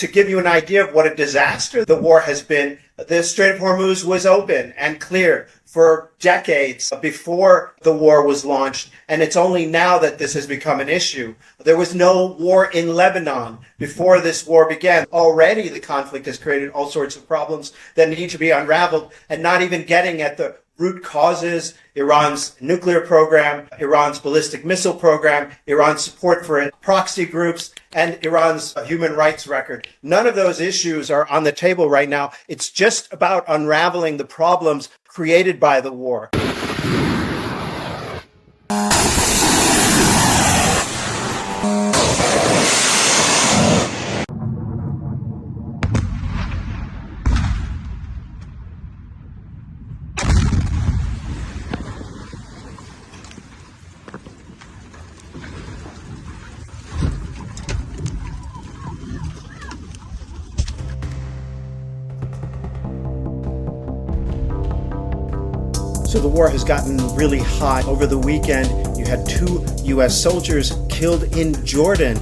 To give you an idea of what a disaster the war has been, the Strait of Hormuz was open and clear for decades before the war was launched, and it's only now that this has become an issue. There was no war in Lebanon before this war began. Already the conflict has created all sorts of problems that need to be unraveled, and not even getting at the root causes: Iran's nuclear program, Iran's ballistic missile program, Iran's support for proxy groups, and Iran's human rights record. None of those issues are on the table right now. It's just about unraveling the problems created by the war. So the war has gotten really hot. Over the weekend, you had 2 U.S. soldiers killed in Jordan.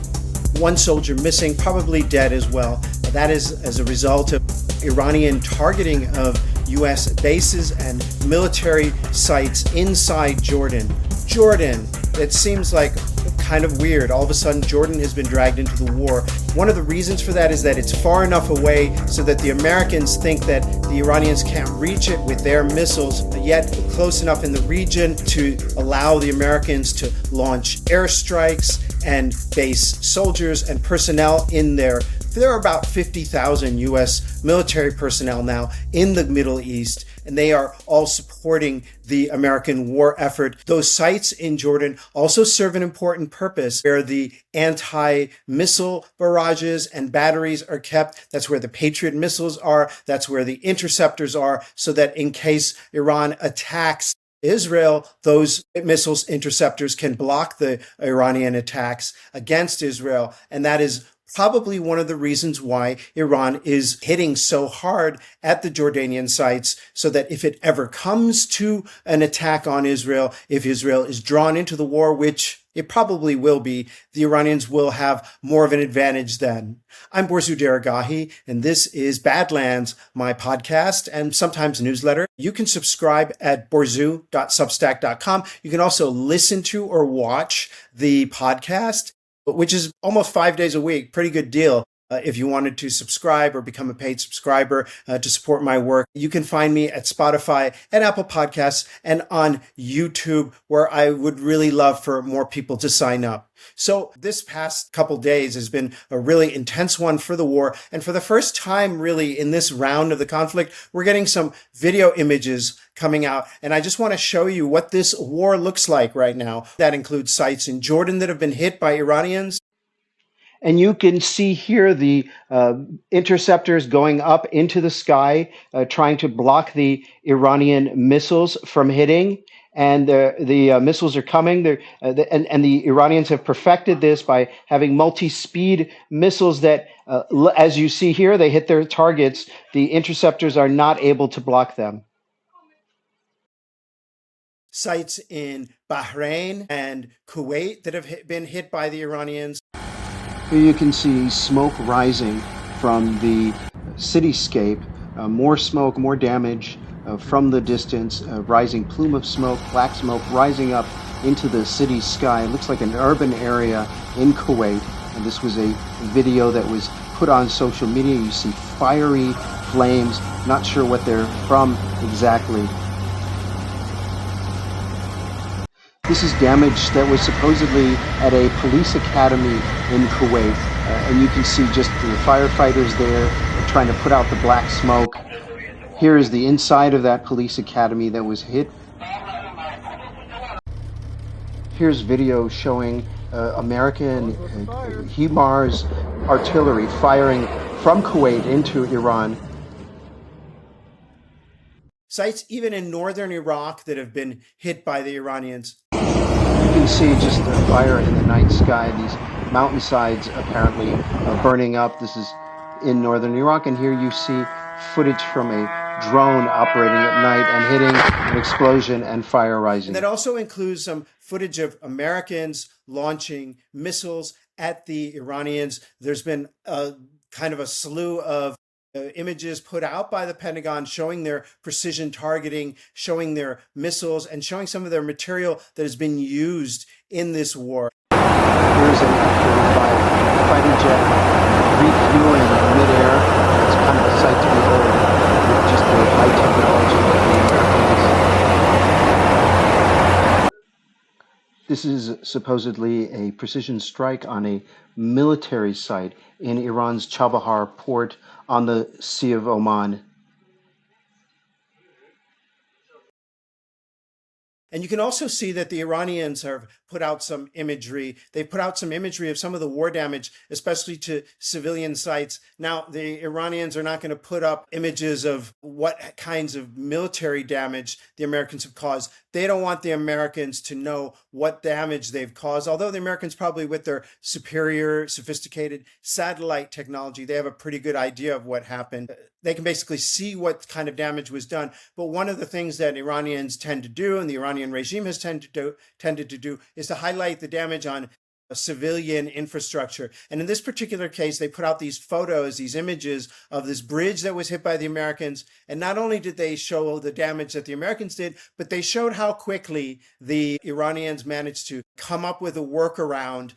1 soldier missing, probably dead as well. That is as a result of Iranian targeting of U.S. bases and military sites inside Jordan. Jordan, it seems like kind of weird. All of a sudden, Jordan has been dragged into the war. One of the reasons for that is that it's far enough away so that the Americans think that the Iranians can't reach it with their missiles, yet close enough in the region to allow the Americans to launch airstrikes and base soldiers and personnel in there. There are about 50,000 U.S. military personnel now in the Middle East, and they are all supporting the American war effort. Those sites in Jordan also serve an important purpose, where the anti-missile barrages and batteries are kept. That's where the Patriot missiles are. That's where the interceptors are, so that in case Iran attacks Israel, those missiles interceptors can block the Iranian attacks against Israel. And that is probably one of the reasons why Iran is hitting so hard at the Jordanian sites, so that if it ever comes to an attack on Israel, if Israel is drawn into the war, which it probably will be, the Iranians will have more of an advantage then. I'm Borzu Deragahi, and this is Badlands, my podcast and sometimes newsletter. You can subscribe at borzu.substack.com. You can also listen to or watch the podcast, which is almost 5 days a week. Pretty good deal. If you wanted to subscribe or become a paid subscriber to support my work, you can find me at Spotify and Apple Podcasts and on YouTube, where I would really love for more people to sign up. So this past couple days has been a really intense one for the war. And for the first time really in this round of the conflict, we're getting some video images coming out. And I just want to show you what this war looks like right now. That includes sites in Jordan that have been hit by Iranians. And you can see here the interceptors going up into the sky, trying to block the Iranian missiles from hitting. And the missiles are coming. And the Iranians have perfected this by having multi-speed missiles that, as you see here, they hit their targets. The interceptors are not able to block them. Sites in Bahrain and Kuwait that have been hit by the Iranians. Here you can see smoke rising from the cityscape, more smoke, more damage from the distance, rising plume of smoke, black smoke rising up into the city sky. It looks like an urban area in Kuwait, and this was a video that was put on social media. You see fiery flames, not sure what they're from exactly. This is damage that was supposedly at a police academy in Kuwait. And you can see just the firefighters there trying to put out the black smoke. Here is the inside of that police academy that was hit. Here's video showing American HIMARS artillery firing from Kuwait into Iran. Sites even in northern Iraq that have been hit by the Iranians. You can see just the fire in the night sky, these mountainsides apparently burning up. This is in northern Iraq, and here you see footage from a drone operating at night and hitting an explosion and fire rising. And that also includes some footage of Americans launching missiles at the Iranians. There's been kind of a slew of images put out by the Pentagon showing their precision targeting, showing their missiles, and showing some of their material that has been used in this war. Here's an F-35 fighter jet refueling in midair. It's kind of a sight to behold with just the high technology of the Americans. This is supposedly a precision strike on a military site in Iran's Chabahar port on the Sea of Oman. And you can also see that the Iranians have put out some imagery. They've put out some imagery of some of the war damage, especially to civilian sites. Now, the Iranians are not going to put up images of what kinds of military damage the Americans have caused. They don't want the Americans to know what damage they've caused, although the Americans probably, with their superior, sophisticated satellite technology, they have a pretty good idea of what happened. They can basically see what kind of damage was done. But one of the things that Iranians tend to do, and the Iranian regime has tended to do, is to highlight the damage on civilian infrastructure. And in this particular case, they put out these photos, these images of this bridge that was hit by the Americans. And not only did they show the damage that the Americans did, but they showed how quickly the Iranians managed to come up with a workaround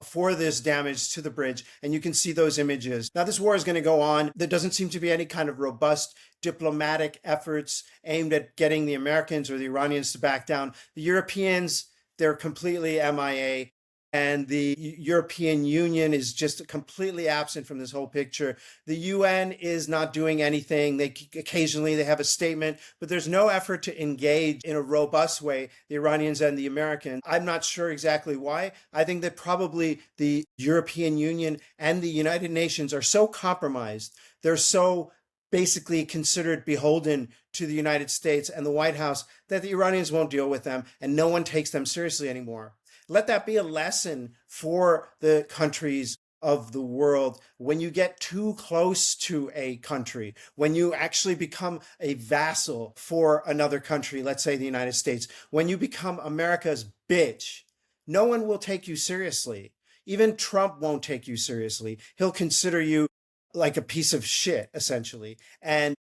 for this damage to the bridge. And you can see those images. Now, this war is going to go on. There doesn't seem to be any kind of robust diplomatic efforts aimed at getting the Americans or the Iranians to back down. The Europeans, they're completely MIA. And the European Union is just completely absent from this whole picture. The UN is not doing anything. Occasionally they have a statement, but there's no effort to engage in a robust way, the Iranians and the Americans. I'm not sure exactly why. I think that probably the European Union and the United Nations are so compromised. They're so basically considered beholden to the United States and the White House that the Iranians won't deal with them, and no one takes them seriously anymore. Let that be a lesson for the countries of the world. When you get too close to a country, when you actually become a vassal for another country, let's say the United States, when you become America's bitch, no one will take you seriously. Even Trump won't take you seriously. He'll consider you like a piece of shit, essentially, and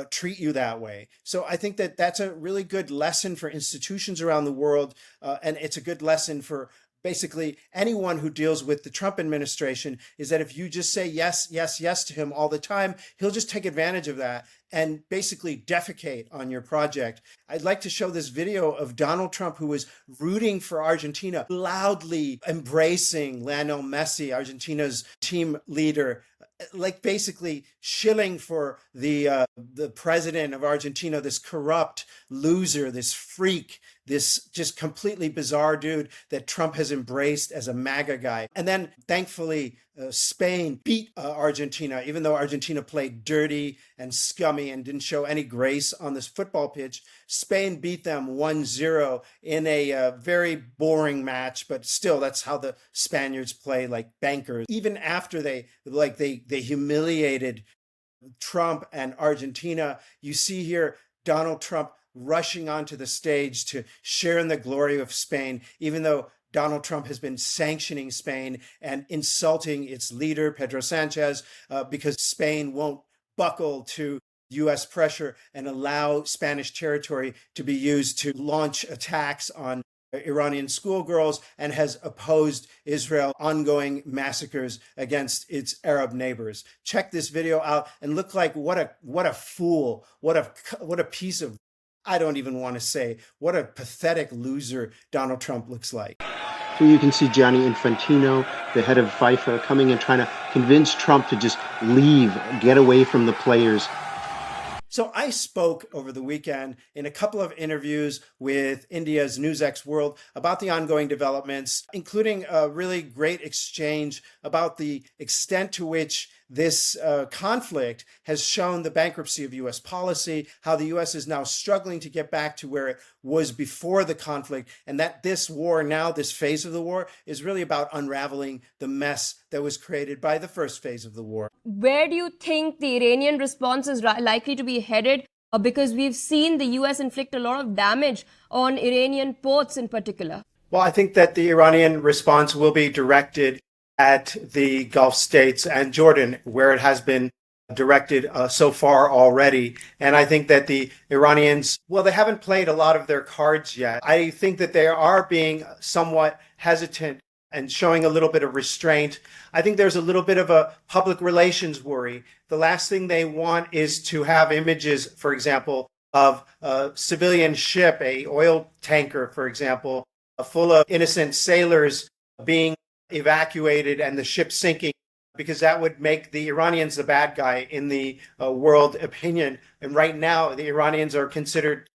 treat you that way. So I think that that's a really good lesson for institutions around the world. And it's a good lesson for basically anyone who deals with the Trump administration, is that if you just say yes, yes, yes to him all the time, he'll just take advantage of that and basically defecate on your project. I'd like to show this video of Donald Trump, who was rooting for Argentina, loudly embracing Lionel Messi, Argentina's team leader, like basically shilling for the president of Argentina, this corrupt loser, this freak, this just completely bizarre dude that Trump has embraced as a MAGA guy. And then thankfully, Spain beat Argentina, even though Argentina played dirty and scummy and didn't show any grace on this football pitch. Spain beat them 1-0 in a very boring match, but still, that's how the Spaniards play, like bankers. Even after they humiliated Trump and Argentina, you see here Donald Trump rushing onto the stage to share in the glory of Spain, even though Donald Trump has been sanctioning Spain and insulting its leader, Pedro Sanchez, because Spain won't buckle to U.S. pressure and allow Spanish territory to be used to launch attacks on Iranian schoolgirls, and has opposed Israel's ongoing massacres against its Arab neighbors. Check this video out and look like what a fool, what a piece of, I don't even want to say, what a pathetic loser Donald Trump looks like. So you can see Gianni Infantino, the head of FIFA, coming and trying to convince Trump to just leave, get away from the players. So I spoke over the weekend in a couple of interviews with India's NewsX World about the ongoing developments, including a really great exchange about the extent to which this conflict has shown the bankruptcy of U.S. policy, how the U.S. is now struggling to get back to where it was before the conflict, and that this war now, this phase of the war, is really about unraveling the mess that was created by the first phase of the war. Where do you think the Iranian response is likely to be headed? Because we've seen the U.S. inflict a lot of damage on Iranian ports in particular. Well, I think that the Iranian response will be directed at the Gulf states and Jordan, where it has been directed so far already. And I think that the Iranians, well, they haven't played a lot of their cards yet. I think that they are being somewhat hesitant and showing a little bit of restraint. I think there's a little bit of a public relations worry. The last thing they want is to have images, for example, of a civilian ship, a oil tanker, for example, full of innocent sailors being evacuated and the ship sinking, because that would make the Iranians the bad guy in the world opinion. And right now, the Iranians are considered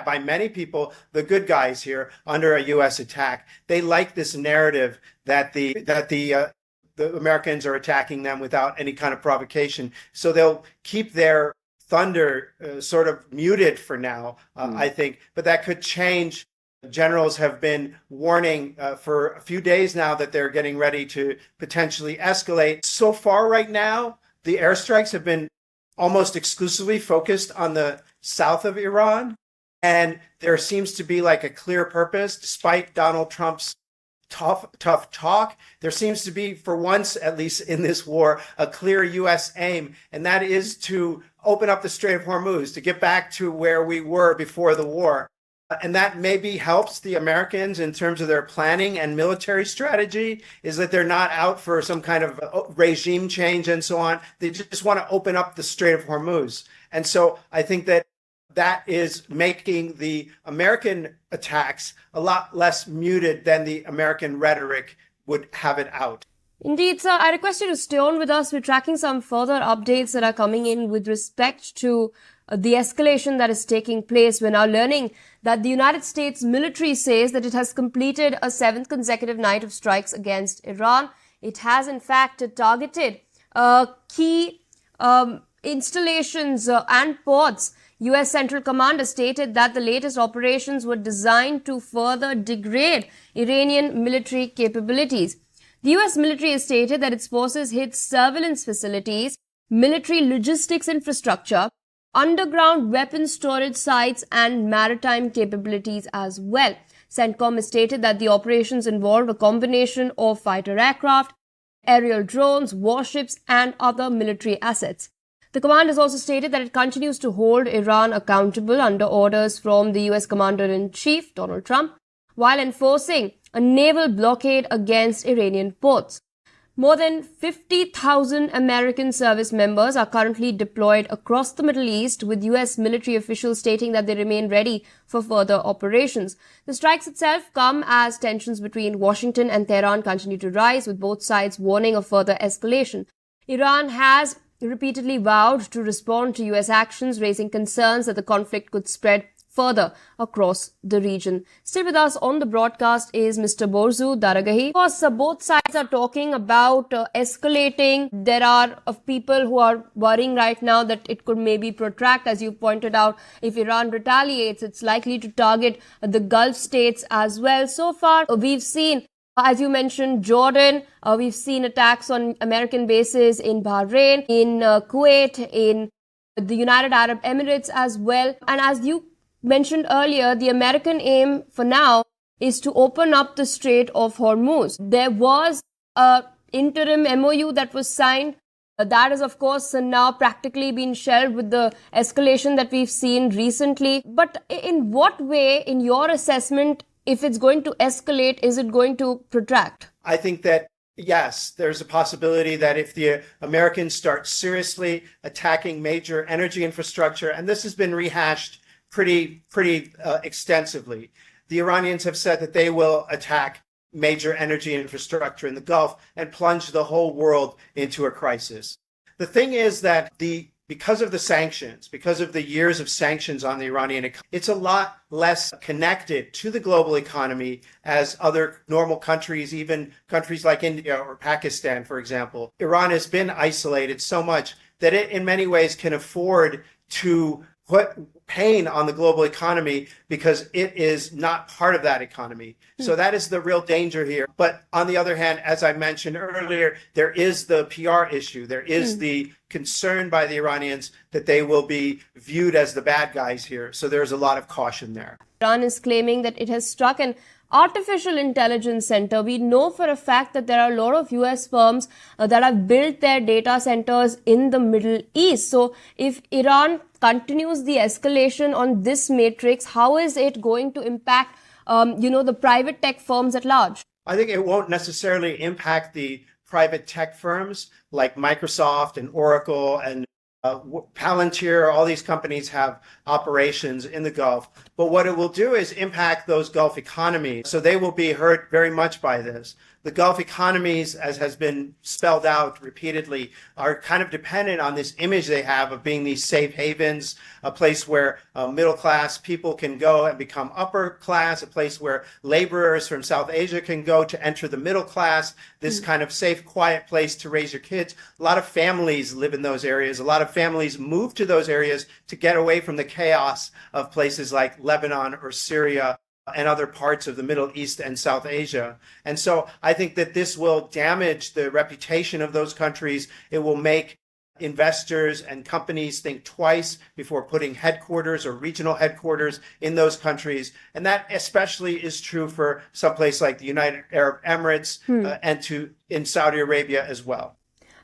by many people the good guys here under a U.S. attack. They like this narrative that the Americans are attacking them without any kind of provocation. So they'll keep their thunder sort of muted for now, I think. But that could change. Generals have been warning for a few days now that they're getting ready to potentially escalate. So far right now, the airstrikes have been almost exclusively focused on the south of Iran. And there seems to be like a clear purpose, despite Donald Trump's tough talk. There seems to be, for once, at least in this war, a clear U.S. aim, and that is to open up the Strait of Hormuz, to get back to where we were before the war. And that maybe helps the Americans in terms of their planning and military strategy, is that they're not out for some kind of regime change and so on. They just want to open up the Strait of Hormuz. And so I think that is making the American attacks a lot less muted than the American rhetoric would have it out. Indeed, sir. I request you to stay on with us. We're tracking some further updates that are coming in with respect to the escalation that is taking place. We're now learning that the United States military says that it has completed a 7th consecutive night of strikes against Iran. It has, in fact, targeted key installations and ports. U.S. Central Command has stated that the latest operations were designed to further degrade Iranian military capabilities. The U.S. military has stated that its forces hit surveillance facilities, military logistics infrastructure, underground weapons storage sites, and maritime capabilities as well. CENTCOM has stated that the operations involved a combination of fighter aircraft, aerial drones, warships, and other military assets. The command has also stated that it continues to hold Iran accountable under orders from the U.S. Commander-in-Chief, Donald Trump, while enforcing a naval blockade against Iranian ports. More than 50,000 American service members are currently deployed across the Middle East, with U.S. military officials stating that they remain ready for further operations. The strikes itself come as tensions between Washington and Tehran continue to rise, with both sides warning of further escalation. Iran has repeatedly vowed to respond to U.S. actions, raising concerns that the conflict could spread further across the region. Still with us on the broadcast is Mr. Borzu Daragahi. Of course, both sides are talking about escalating. There are people who are worrying right now that it could maybe protract. As you pointed out, if Iran retaliates, it's likely to target the Gulf states as well. So far, we've seen, as you mentioned, Jordan. We've seen attacks on American bases in Bahrain, in Kuwait, in the United Arab Emirates as well. And as you mentioned earlier, the American aim for now is to open up the Strait of Hormuz. There was an interim MOU that was signed. That is, of course, now practically been shelved with the escalation that we've seen recently. But in what way, in your assessment, if it's going to escalate, is it going to protract? I think that, yes, there's a possibility that if the Americans start seriously attacking major energy infrastructure, and this has been rehashed pretty extensively, the Iranians have said that they will attack major energy infrastructure in the Gulf and plunge the whole world into a crisis. The thing is that because of the sanctions, because of the years of sanctions on the Iranian economy, it's a lot less connected to the global economy as other normal countries, even countries like India or Pakistan, for example. Iran has been isolated so much that it in many ways can afford to put pain on the global economy because it is not part of that economy. So that is the real danger here. But on the other hand, as I mentioned earlier, there is the PR issue. There is the concern by the Iranians that they will be viewed as the bad guys here. So there's a lot of caution there. Iran is claiming that it has struck an artificial intelligence center. We know for a fact that there are a lot of US firms that have built their data centers in the Middle East. So if Iran continues the escalation on this matrix, how is it going to impact, the private tech firms at large? I think it won't necessarily impact the private tech firms like Microsoft and Oracle and Palantir. All these companies have operations in the Gulf. But what it will do is impact those Gulf economies. So they will be hurt very much by this. The Gulf economies, as has been spelled out repeatedly, are kind of dependent on this image they have of being these safe havens, a place where middle class people can go and become upper class, a place where laborers from South Asia can go to enter the middle class, this kind of safe, quiet place to raise your kids. A lot of families live in those areas. A lot of families move to those areas to get away from the chaos of places like Lebanon or Syria and other parts of the Middle East and South Asia. And so I think that this will damage the reputation of those countries. It will make investors and companies think twice before putting headquarters or regional headquarters in those countries. And that especially is true for someplace like the United Arab Emirates and in Saudi Arabia as well.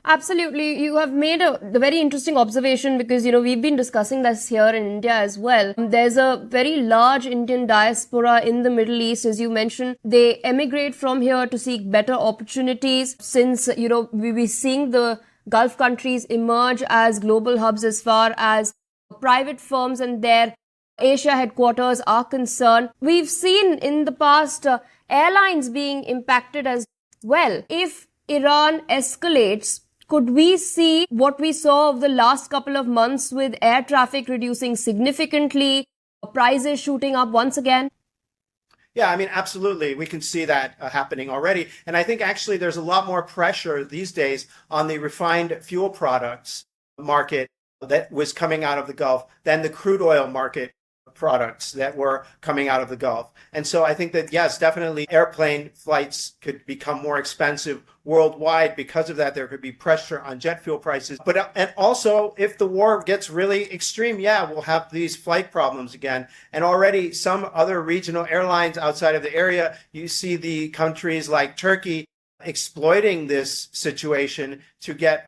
Absolutely. You have made a very interesting observation because, we've been discussing this here in India as well. There's a very large Indian diaspora in the Middle East, as you mentioned. They emigrate from here to seek better opportunities since, we're seeing the Gulf countries emerge as global hubs as far as private firms and their Asia headquarters are concerned. We've seen in the past airlines being impacted as well. If Iran escalates, could we see what we saw of the last couple of months with air traffic reducing significantly, prices shooting up once again? Yeah, I mean, absolutely. We can see that happening already. And I think actually there's a lot more pressure these days on the refined fuel products market that was coming out of the Gulf than the crude oil market products that were coming out of the Gulf. And so I think that, yes, definitely airplane flights could become more expensive worldwide. Because of that, there could be pressure on jet fuel prices. But and also, if the war gets really extreme, we'll have these flight problems again. And already some other regional airlines outside of the area, you see the countries like Turkey exploiting this situation to get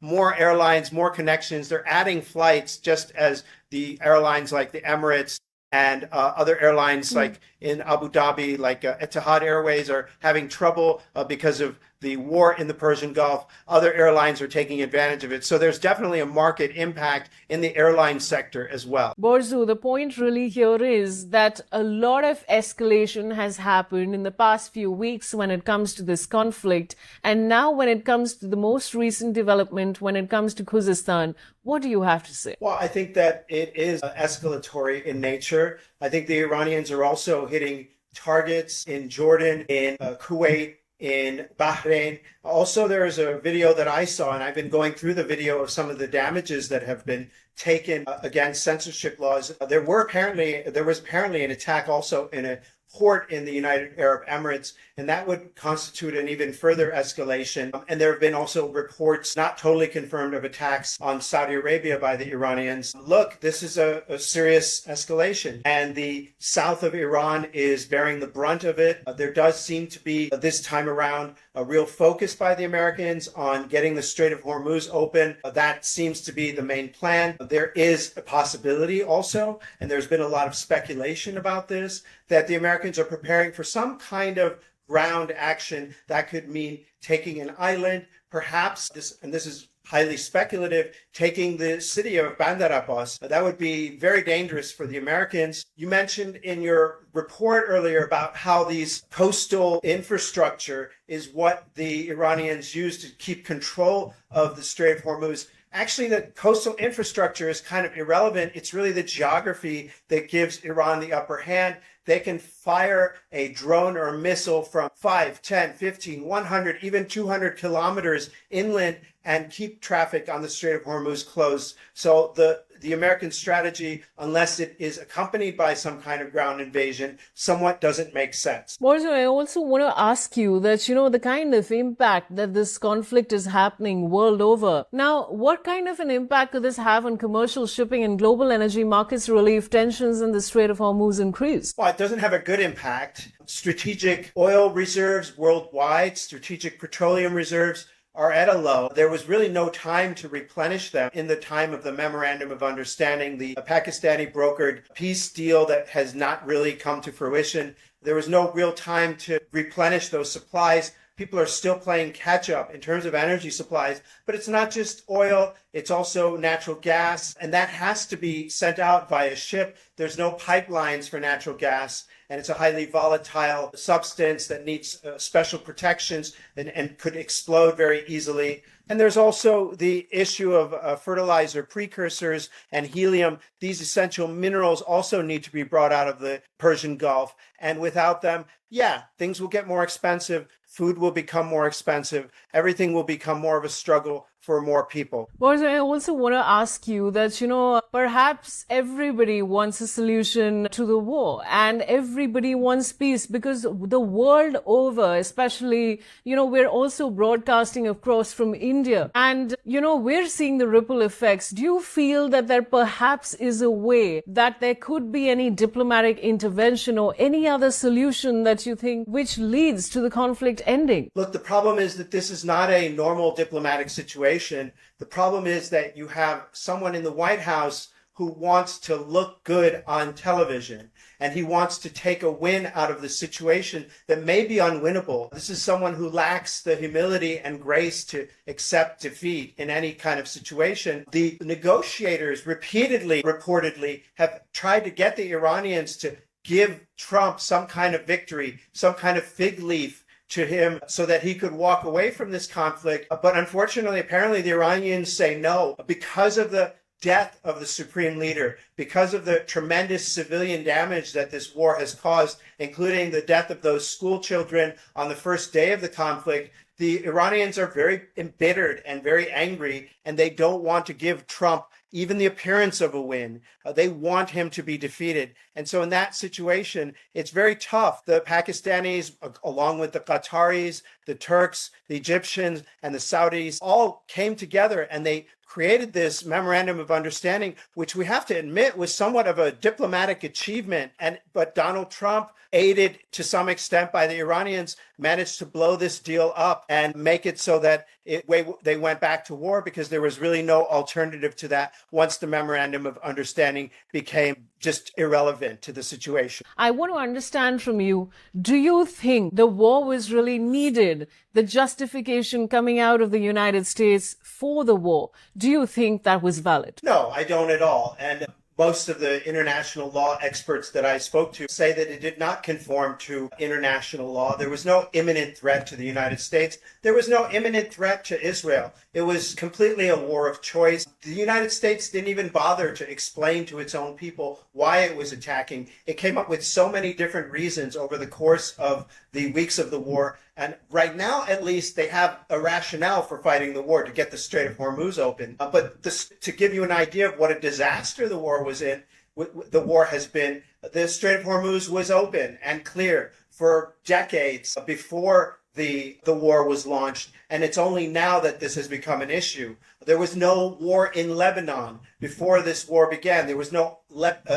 more airlines, more connections. They're adding flights just as the airlines like the Emirates and other airlines like in Abu Dhabi, like Etihad Airways, are having trouble because of the war in the Persian Gulf. Other airlines are taking advantage of it. So there's definitely a market impact in the airline sector as well. Borzu, the point really here is that a lot of escalation has happened in the past few weeks when it comes to this conflict. And now when it comes to the most recent development, when it comes to Khuzestan, what do you have to say? Well, I think that it is escalatory in nature. I think the Iranians are also hitting targets in Jordan, in Kuwait, in Bahrain. Also, there is a video that I saw, and I've been going through the video of some of the damages that have been taken against censorship laws. There was apparently an attack also in a port in the United Arab Emirates, and that would constitute an even further escalation. And there have been also reports, not totally confirmed, of attacks on Saudi Arabia by the Iranians. Look, this is a serious escalation, and the south of Iran is bearing the brunt of it. There does seem to be, this time around, a real focus by the Americans on getting the Strait of Hormuz open. That seems to be the main plan. There is a possibility also, and there's been a lot of speculation about this, that the Americans are preparing for some kind of ground action that could mean taking an island, perhaps, this is highly speculative, taking the city of Bandar Abbas. That would be very dangerous for the Americans. You mentioned in your report earlier about how these coastal infrastructure is what the Iranians use to keep control of the Strait of Hormuz. Actually, the coastal infrastructure is kind of irrelevant. It's really the geography that gives Iran the upper hand. They can fire a drone or a missile from 5, 10, 15, 100, even 200 kilometers inland, and keep traffic on the Strait of Hormuz closed. So the American strategy, unless it is accompanied by some kind of ground invasion, somewhat doesn't make sense. Boris, I also want to ask you that, the kind of impact that this conflict is happening world over. Now, what kind of an impact could this have on commercial shipping and global energy markets really if tensions in the Strait of Hormuz increase? Well, it doesn't have a good impact. Strategic oil reserves worldwide, strategic petroleum reserves are at a low. There was really no time to replenish them in the time of the Memorandum of Understanding, the Pakistani brokered peace deal that has not really come to fruition. There was no real time to replenish those supplies. People are still playing catch up in terms of energy supplies, but it's not just oil, it's also natural gas, and that has to be sent out via ship. There's no pipelines for natural gas, and it's a highly volatile substance that needs special protections and could explode very easily. And there's also the issue of fertilizer precursors and helium. These essential minerals also need to be brought out of the Persian Gulf. And without them, things will get more expensive. Food will become more expensive. Everything will become more of a struggle for more people. Boris, I also want to ask you that, perhaps everybody wants a solution to the war and everybody wants peace because the world over, especially, we're also broadcasting across from India and, we're seeing the ripple effects. Do you feel that there perhaps is a way that there could be any diplomatic intervention or any other solution that you think which leads to the conflict ending? Look, the problem is that this is not a normal diplomatic situation. The problem is that you have someone in the White House who wants to look good on television, and he wants to take a win out of the situation that may be unwinnable. This is someone who lacks the humility and grace to accept defeat in any kind of situation. The negotiators reportedly, have tried to get the Iranians to give Trump some kind of victory, some kind of fig leaf to him so that he could walk away from this conflict. But unfortunately, apparently the Iranians say no because of the death of the supreme leader, because of the tremendous civilian damage that this war has caused, including the death of those school children on the first day of the conflict. The Iranians are very embittered and very angry, and they don't want to give Trump even the appearance of a win. They want him to be defeated. And so in that situation, it's very tough. The Pakistanis, along with the Qataris, the Turks, the Egyptians, and the Saudis all came together and they created this memorandum of understanding, which we have to admit was somewhat of a diplomatic achievement. But Donald Trump, aided to some extent by the Iranians, managed to blow this deal up and make it so that they went back to war because there was really no alternative to that once the memorandum of understanding became just irrelevant to the situation. I want to understand from you, do you think the war was really needed? The justification coming out of the United States for the war, do you think that was valid? No, I don't at all. And most of the international law experts that I spoke to say that it did not conform to international law. There was no imminent threat to the United States. There was no imminent threat to Israel. It was completely a war of choice. The United States didn't even bother to explain to its own people why it was attacking. It came up with so many different reasons over the course of the weeks of the war. And right now, at least, they have a rationale for fighting the war to get the Strait of Hormuz open. But to give you an idea of what a disaster the war has been, the Strait of Hormuz was open and clear for decades before the war was launched, and it's only now that this has become an issue. There was no war in Lebanon before this war began. There was no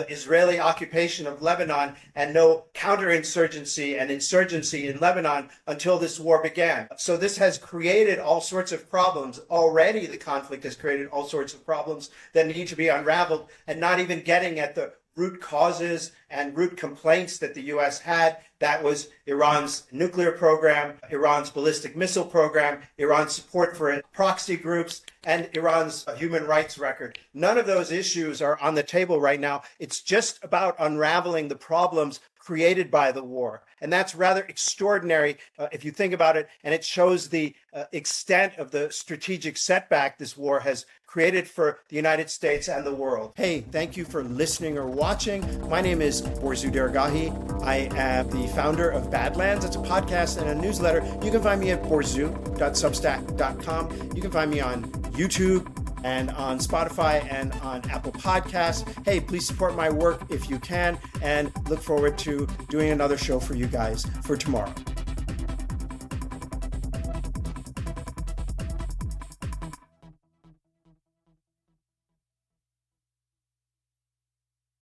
Israeli occupation of Lebanon and no counterinsurgency and insurgency in Lebanon until this war began. So this has created all sorts of problems. Already the conflict has created all sorts of problems that need to be unraveled, and not even getting at the root causes and root complaints that the U.S. had. That was Iran's nuclear program, Iran's ballistic missile program, Iran's support for proxy groups, and Iran's human rights record. None of those issues are on the table right now. It's just about unraveling the problems created by the war. And that's rather extraordinary if you think about it. And it shows the extent of the strategic setback this war has created for the United States and the world. Hey, thank you for listening or watching. My name is Borzu Dergahi. I am the founder of Badlands. It's a podcast and a newsletter. You can find me at borzu.substack.com. You can find me on YouTube and on Spotify and on Apple Podcasts. Hey, please support my work if you can, and look forward to doing another show for you guys for tomorrow.